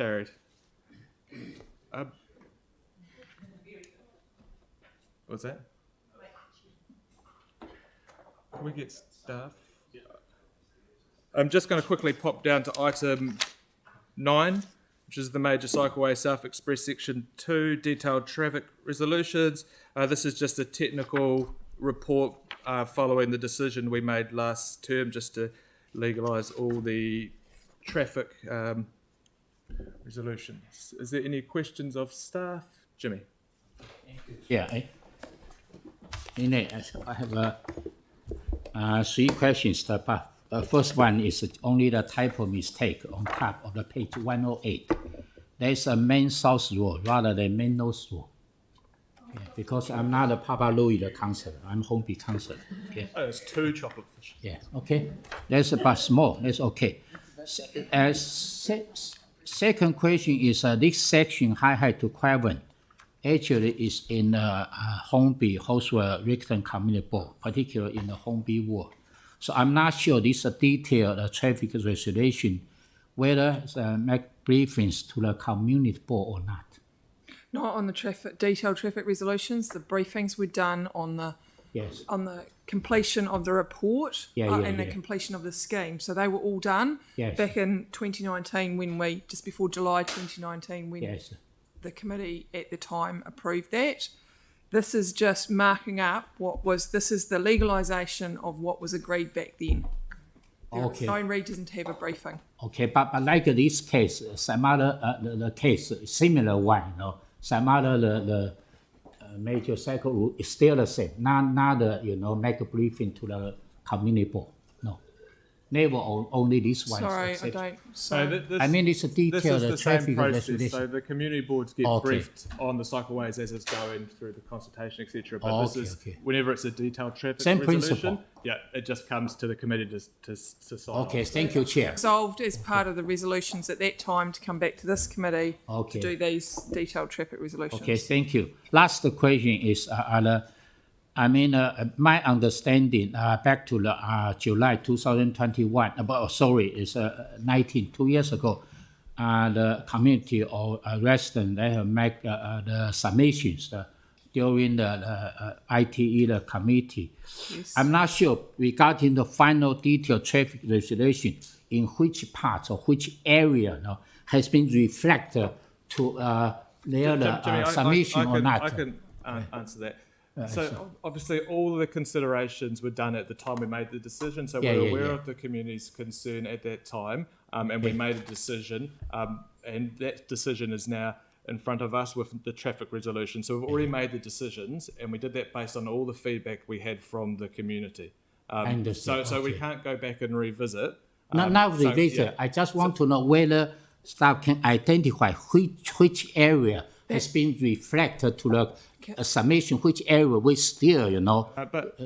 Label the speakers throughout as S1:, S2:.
S1: Carried. What's that? Can we get staff? I'm just going to quickly pop down to item 9, which is the Major Cycleway South Express Section 2, detailed traffic resolutions. This is just a technical report following the decision we made last term just to legalise all the traffic resolutions. Is there any questions of staff? Jimmy?
S2: Yeah, I have 3 questions. The first one is only the typo mistake on top of the page 108. There's a main south road rather than main north road. Yeah, because I'm not a Papa Louis the councillor, I'm Homeby councillor. Okay.
S1: Oh, it's 2 chocolate fish.
S2: Yeah, okay. That's about small, that's okay. Second question is this section highlight to Quaven actually is in Homeby Hoswell Rickton Community Board, particularly in the Homeby ward. So I'm not sure this detailed traffic regulation, whether make briefings to the community board or not.
S3: Not on the detailed traffic resolutions. The briefings were done on the on the completion of the report and the completion of the scheme. So they were all done back in 2019 when we, just before July 2019, when the committee at the time approved that. This is just marking up this is the legalisation of what was agreed back then. Nine doesn't have a briefing.
S2: Okay, but like this case, some other the case, similar one, some other the major cycle route is still the same. Not make a briefing to the community board. No, never only this one.
S3: Sorry, I don't. So
S2: I mean, it's a detailed
S1: this is the
S2: traffic
S1: same process.
S2: regulation.
S1: So the community boards get briefed on the cycleways as it's going through the consultation, etc. But this is whenever it's a detailed traffic resolution, it just comes to the committee to sign.
S2: Okay, thank you, Chair.
S3: Resolved as part of the resolutions at that time to come back to this committee to do these detailed traffic resolutions.
S2: Okay, thank you. Last question is my understanding back to the July 2021, it's 2 years ago, the community or resident, they have made the submissions during the ITE the committee.
S3: Yes.
S2: I'm not sure regarding the final detailed traffic regulation in which parts or which area has been reflected to their submission or not.
S1: I can answer that. So obviously all the considerations were done at the time we made the decision. So we're aware of the community's concern at that time, and we made a decision, and that decision is now in front of us with the traffic resolution. So we've already made the decisions, and we did that based on all the feedback we had from the community. So we can't go back and revisit.
S2: Not revisit. I just want to know whether staff can identify which area has been reflected to the submission, which area we still,
S1: but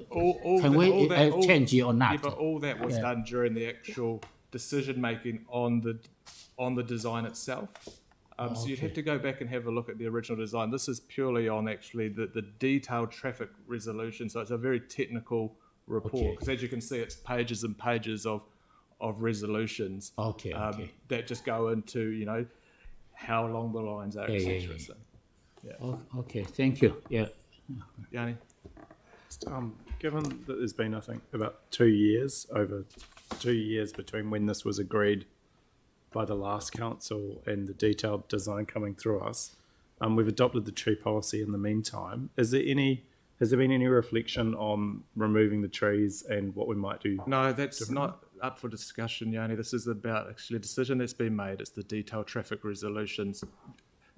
S2: change it or not?
S1: Yeah, but all that was done during the actual decision making on the design itself. So you'd have to go back and have a look at the original design. This is purely on actually the detailed traffic resolution. So it's a very technical report because as you can see, it's pages and pages of resolutions that just go into how long the lines are, etc. So,
S2: okay, thank you.
S1: Yanni?
S4: Given that there's been, I think, about 2 years, over 2 years between when this was agreed by the last council and the detailed design coming through us, we've adopted the tree policy in the meantime. Has there been any reflection on removing the trees and what we might do?
S1: No, that's not up for discussion, Yanni. This is about actually a decision that's been made. It's the detailed traffic resolutions.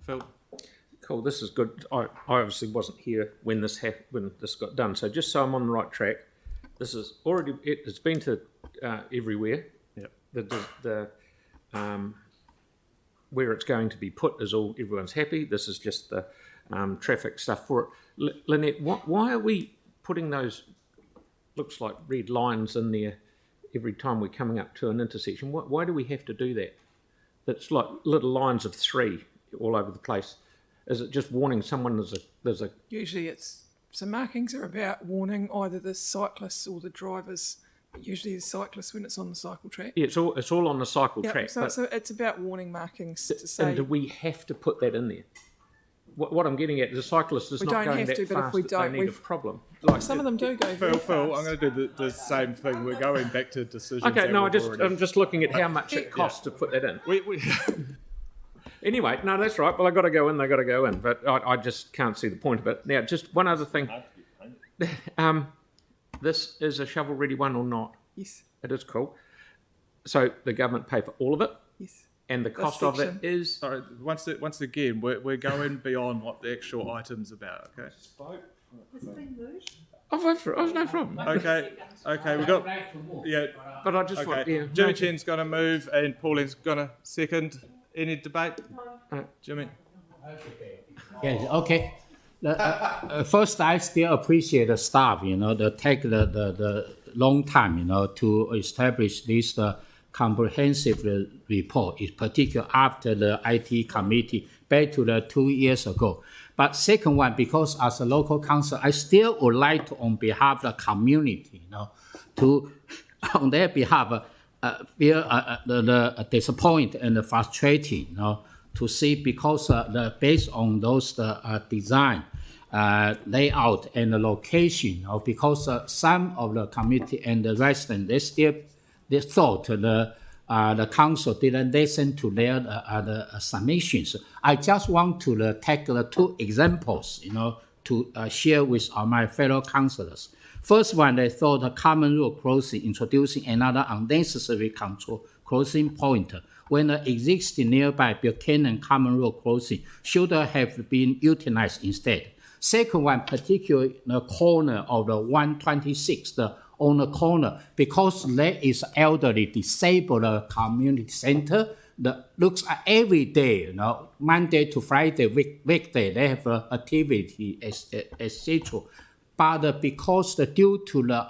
S1: Phil?
S5: Cool, this is good. I obviously wasn't here when this got done, so just so I'm on the right track, this is already it's been to everywhere. The where it's going to be put is everyone's happy. This is just the traffic stuff for it. Lynette, why are we putting those looks like red lines in there every time we're coming up to an intersection? Why do we have to do that? That's like little lines of 3 all over the place. Is it just warning someone there's a...
S3: Usually markings are about warning either the cyclists or the drivers Usually the cyclist when it's on the cycle track.
S5: Yeah, it's all on the cycle
S3: Yeah,
S5: track.
S3: so it's about warning markings to say.
S5: And do we have to put that in there? What I'm getting at, the cyclist is
S3: We
S5: not
S3: don't
S5: going
S3: have
S5: that
S3: to, but if
S5: fast
S3: we
S5: that
S3: don't,
S5: they need a
S3: we've-
S5: problem.
S3: Some of them do go very
S1: Phil,
S3: fast.
S1: I'm going to do the same thing. We're going back to decisions.
S5: Okay,
S1: that
S5: no,
S1: we've already-
S5: I'm just looking at how much it costs to put that in.
S1: We
S5: Anyway, no, that's right. Well, they got to go in. But I just can't see the point of it. Now, just one other thing. This is a shovel-ready one or not?
S3: Yes,
S5: It is cool. So the government pay for all of it,
S3: yes.
S5: and the cost of it
S3: section.
S5: is.
S1: sorry. Once again, we're going beyond what the actual item's about. Okay.
S5: I'll vote for it. Oh, no problem.
S1: Okay. We got. Yeah.
S5: But I just
S1: Okay.
S5: want. Yeah,
S1: Jimmy
S5: no,
S1: Chen's going to move, and Pauline's going to second. Any debate? Jimmy.
S2: Yes, okay. First, I still appreciate the staff, they take the long time, to establish this comprehensive report, in particular after the IT committee back to the 2 years ago. But second one, because as a local council, I still would like to, on behalf of the community, to, on their behalf, feel the disappointed and the frustrating, to see because based on those design, layout and the location, because some of the committee and the residents, they thought the council didn't listen to their the submissions. I just want to take the two examples, to share with my fellow councillors. First one, they thought the common road crossing introducing another unnecessary control crossing point when the existing nearby Buchanan common road crossing should have been utilized instead. Second one, particularly the corner of the 126, on the corner, because there is elderly disabled community center that looks at every day, Monday to Friday, weekday, they have activity, etc. But because due to the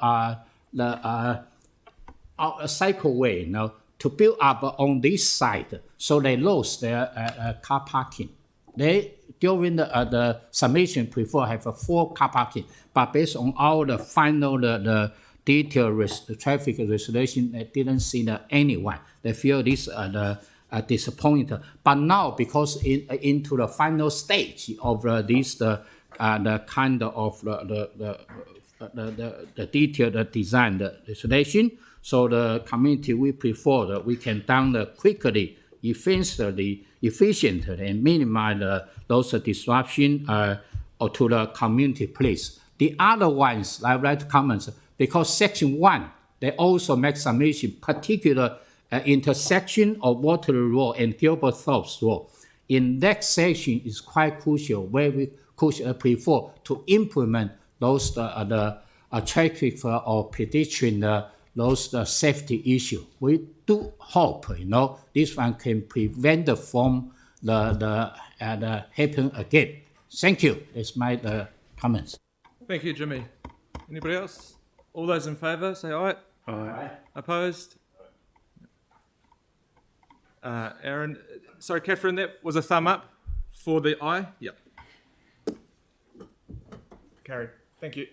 S2: cycleway, to build up on this side, so they lost their car parking. They during the submission prefer have a 4 car parking, but based on all the final the detailed traffic regulation, they didn't see anyone. They feel this disappointed. But now because into the final stage of this the kind of the detailed design the regulation, so the community we prefer that we can done quickly, efficiently, and minimize those disruption to the community place. The other ones I would like to comment, because section 1, they also make submission, particular intersection of Waterloo Road and Gilbert Thorpe Road. In that section is quite crucial, where we could prefer to implement those the traffic or pedestrian those safety issue. We do hope, this one can prevent from the happen again. Thank you. That's my comments.
S1: Thank you, Jimmy. Anybody else? All those in favour, say aye.
S4: Aye.
S1: Opposed? Aaron, sorry, Catherine, that was a thumb up for the aye? Yep. Carried. Thank you.